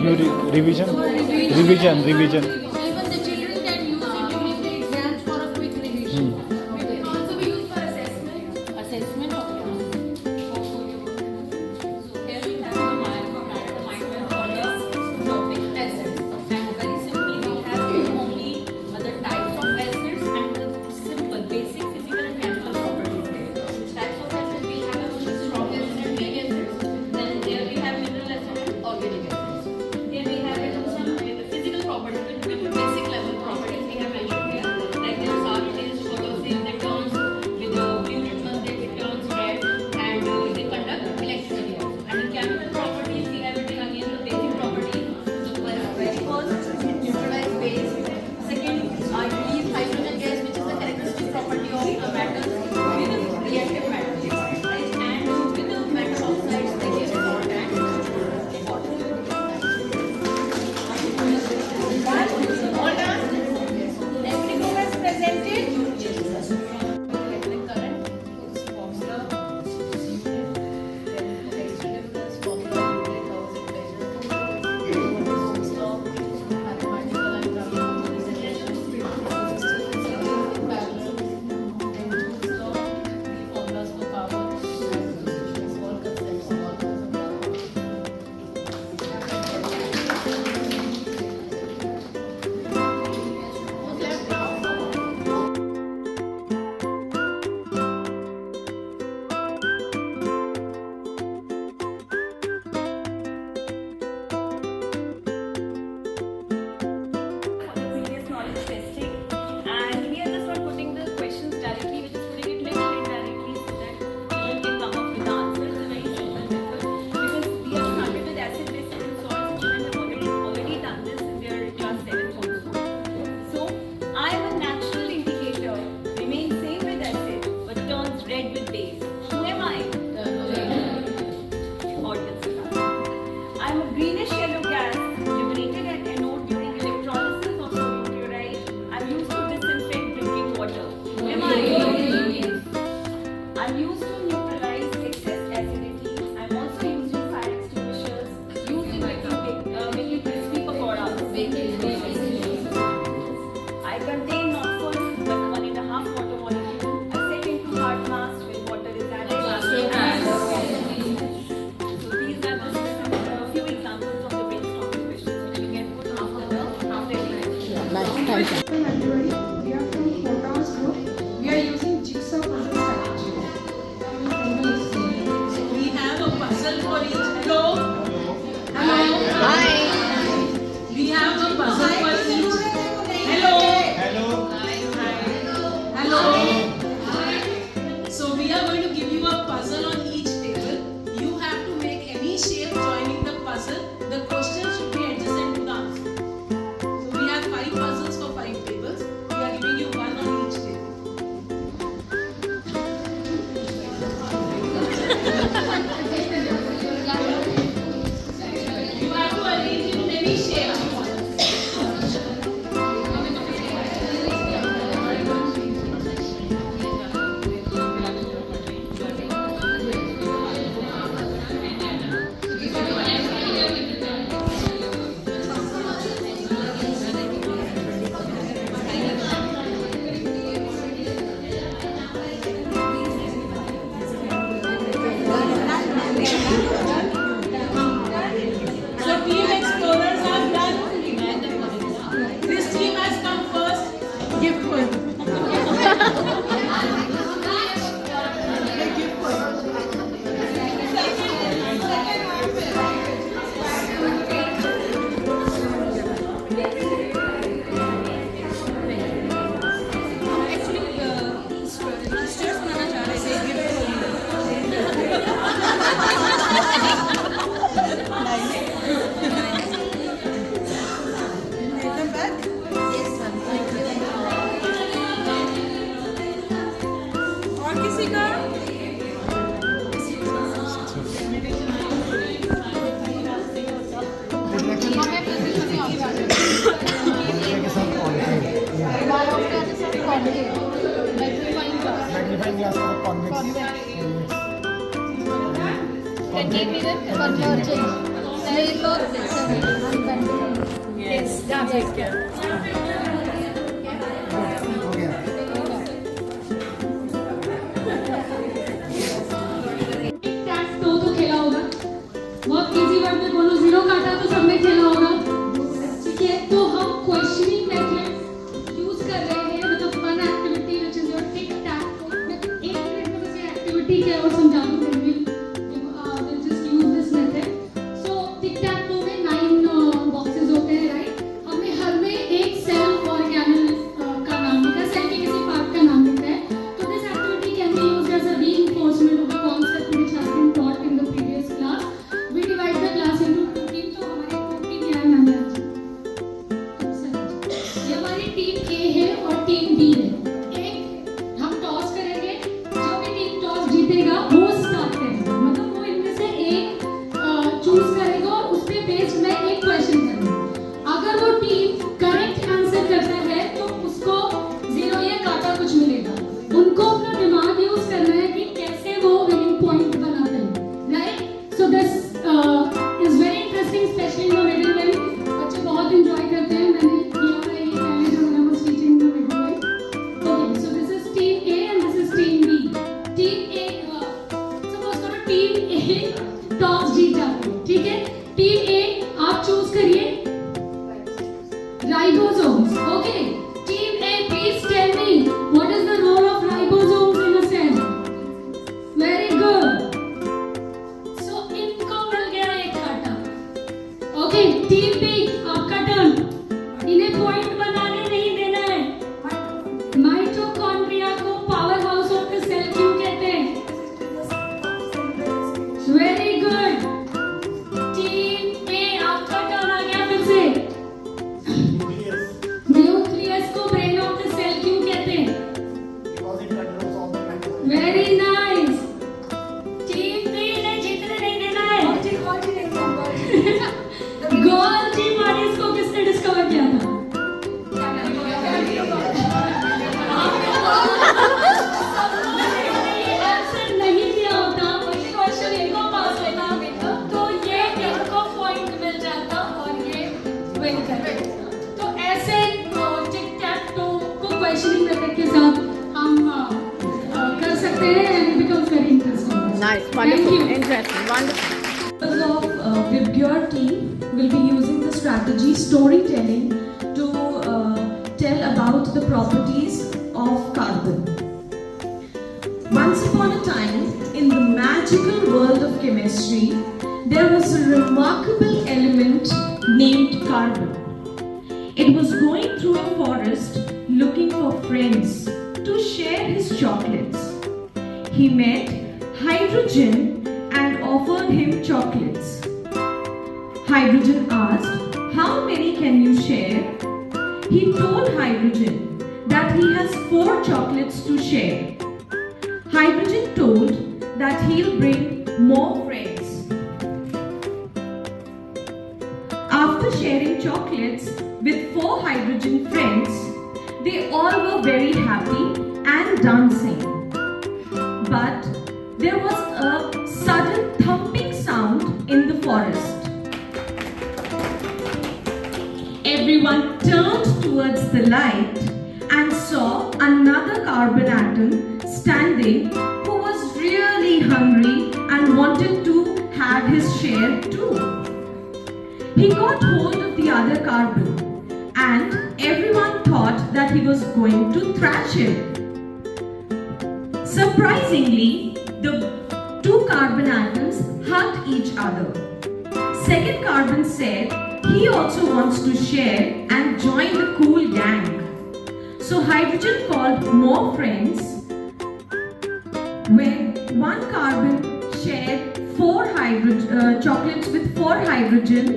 new revision. Revision. Even the children can use it during the exams for a quick revision. It can also be used for assessment. Assessment. So here we have the mind topic assets. And very simply we have only the types of assets and the simple basic physical and chemical properties there. Types of assets we have only strong assets and weak assets. Then there we have mineral assets and organic assets. Here we have it some the physical properties, the basic level properties we have mentioned here. Like their salt taste, corrosive, they turns with the blue litmus, it turns red, and they conduct electricity also. And the chemical properties we have it again the basic properties. So very first, neutralize base. Second, release hydrogen gas, which is the characteristic property of the metals with reactive metals. Right? And with the metal oxides, they give salt and water. All done. Every group has presented. The current is formula. For the previous knowledge testing, and we are just not putting the questions directly, we're just putting it little indirectly so that children can come up with the answers. It's a very simple method because we have started with acid base and salts. Children have already done this in their class 7 also. So I am a natural indicator, remains same with acid but turns red with base. Who am I? Audience. I am a greenish yellow gas liberated at anode during electrolysis of sodium chloride. I am used to disinfect drinking water. Am I? I am used to neutralize excess acidity. I am also used in fire extinguishers, used in making crispy pakoras. I contain not full but 1.5 water molecule. I set into hard mass when water is added. So these are the few examples of the brainstorming questions which you can put after the Everybody, we are from Photons group. We are using jigsaw puzzle strategy. We have a puzzle for each. Hello. We have a puzzle for each. Hello. Hello. So we are going to give you a puzzle on each table. You have to make any shape joining the puzzle. The question should be adjacent to the answer. So we have 5 puzzles for 5 tables. We are giving you one on each table. You have to arrange it in any shape you want. So team explorers have done. This team has come first. Gift one. और किसी का Magnifying glass for convex. Can give me the convergence. Yes. Yeah, take care. Tag-to तो खेला होगा, बहुत easy word में बोलो, zero काटा तो सबने खेला होगा, ठीक है? तो हम क्वेश्चनिंग मेथड यूज कर रहे हैं with a fun activity which is your tic tac toe. मैं 1 मिनट में बस ये एक्टिविटी क्या है और समझा दूं, then we'll just use this method. So टिक-टैग-टो में 9 बॉक्सेस होते हैं, राइट? हमें हर में एक सेल ऑर्गेनल का नाम लिखा है, सेल के किसी पार्ट का नाम लिखा है। तो this activity can be used as a reinforcement of the concept which has been taught in the previous class. We divide the class into 2 teams. तो हमारी 2 टीम क्या है मैम? ये हमारी टीम A है और टीम B है। एक हम टॉस करेंगे, जो भी टीम टॉस जीतेगा वो स्टार्ट करेगा, मतलब वो इनमें से एक चूज करेगा और उस पे बेस्ड मैं एक क्वेश्चन करूंगा। अगर वो टीम करेक्ट आंसर करता है तो उसको 0 या काटा कुछ मिलेगा। उनको अपना दिमाग यूज करना है कि कैसे वो विनिंग पॉइंट बनाते हैं, right? So this is very interesting, specially in the middle well. बच्चे बहुत एंजॉय करते हैं, मैंने किया है ये पहले जब मैं was teaching the middle well. Okay, so this is team A and this is team B। Team A, suppose करो टीम A टॉस जीत जाती है, ठीक है? टीम A आप चूज करिए ribosomes. Okay, team A, please tell me what is the role of ribosomes in a cell? Very good. So इनको मिल गया एक काटा. Okay, team B, आपका टर्न. इन्हें पॉइंट बनाने नहीं देना है. माइटोकॉन्ड्रिया को power house of the cell क्यों कहते हैं? Very good. Team A, आपका टर्न आ गया फिर से. न्यूक्लियस को ब्रेन ऑफ द सेल क्यों कहते हैं? Very nice. टीम बी ने जीतने नहीं देना है। गोल्जी बॉडीज को किसने डिस्कवर किया था? आंसर नहीं दिया होता, क्वेश्चन इनको पास होता तो ये इनको पॉइंट मिल जाता और ये विन करते। तो ऐसे टिक-टैग-टो को क्वेश्चनिंग मेथड के साथ हम कर सकते हैं and it becomes very interesting. Nice, Thank wonderful, you. interesting, wonderful. Members of Vibgyor team will be using the strategy storytelling to tell about the properties of carbon. Once upon a time, in the magical world of chemistry, there was a remarkable element named carbon. It was going through a forest looking for friends to share his chocolates. He met hydrogen and offered him chocolates. Hydrogen asked, "How many can you share?" He told hydrogen that he has 4 chocolates to share. Hydrogen told that he'll bring more friends. After sharing chocolates with 4 hydrogen friends, they all were very happy and dancing. But there was a sudden thumping sound in the forest. Everyone turned towards the light and saw another carbon atom standing who was really hungry and wanted to have his share too. He got hold of the other carbon and everyone thought that he was going to thrash him. Surprisingly, the 2 carbon atoms hugged each other. Second carbon said he also wants to share and join the cool gang. So hydrogen called more friends. When one carbon shared 4 chocolates with 4 hydrogens,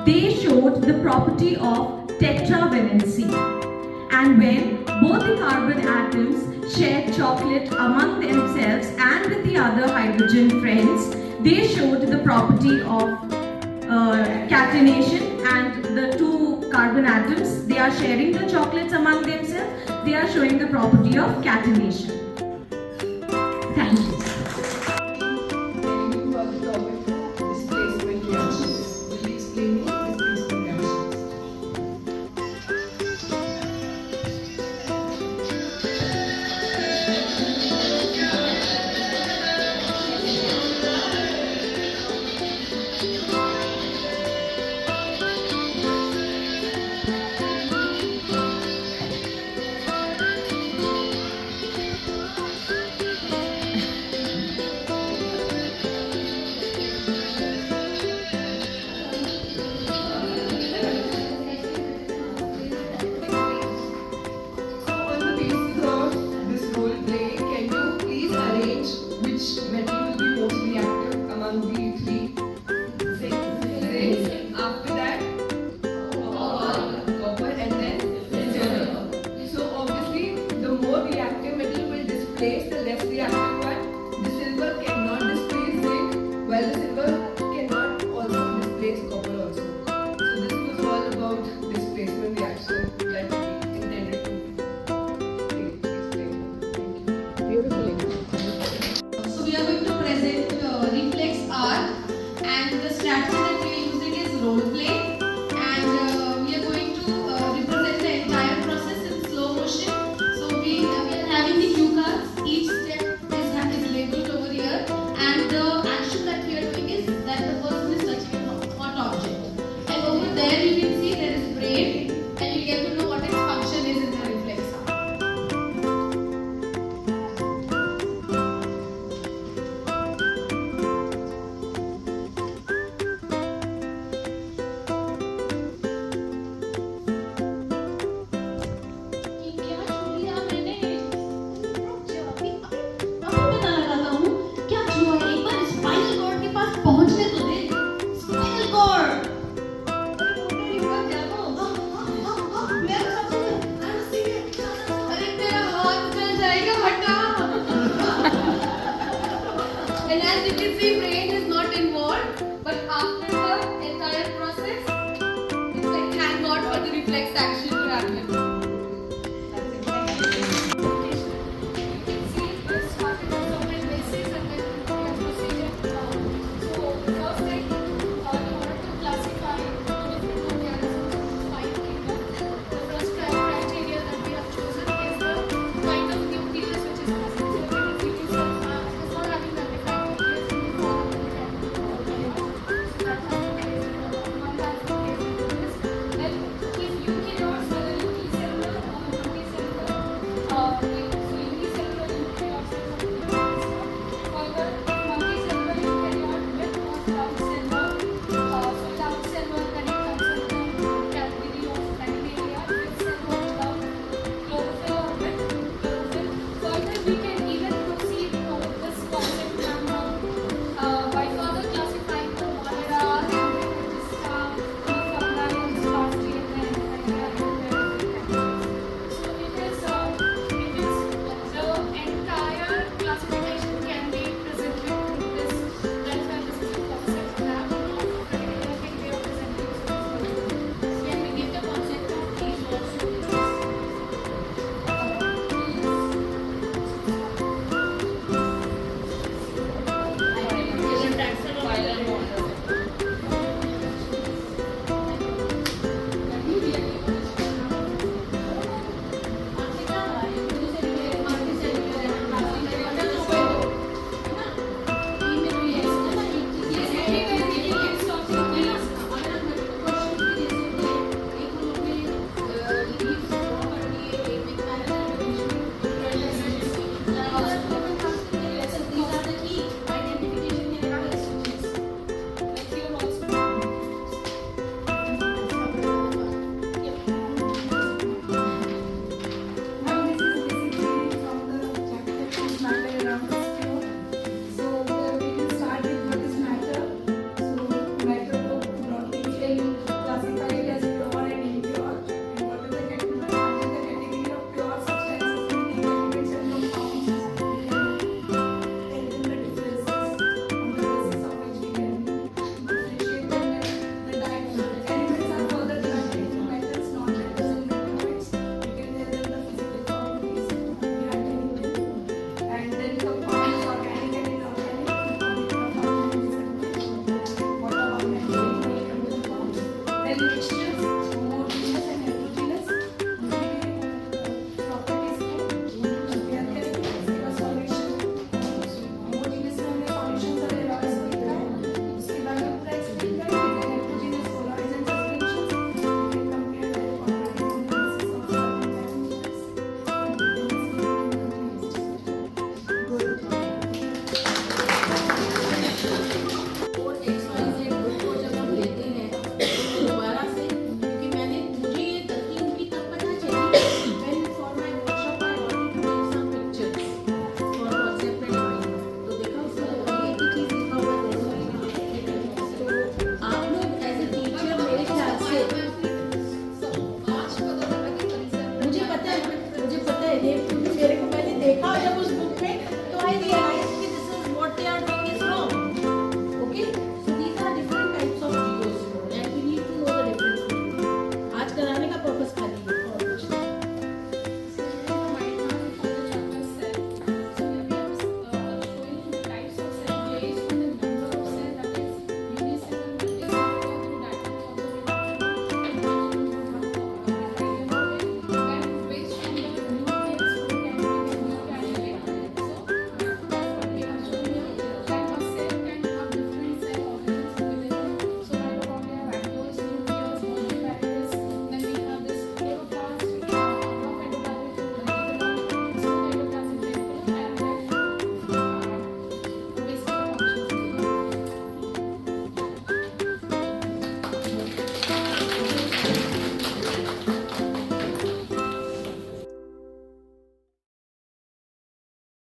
they showed the property of tetravalency. And when both the carbon atoms shared chocolate among themselves and with the other hydrogen friends, they showed the property of catenation. And the 2 carbon atoms, they are sharing the chocolates among themselves, they are showing the property of catenation. Thank you. Displacement reactions. And as you can see, brain is not involved, but after the entire process, it's like thank God for the reflex action to happen.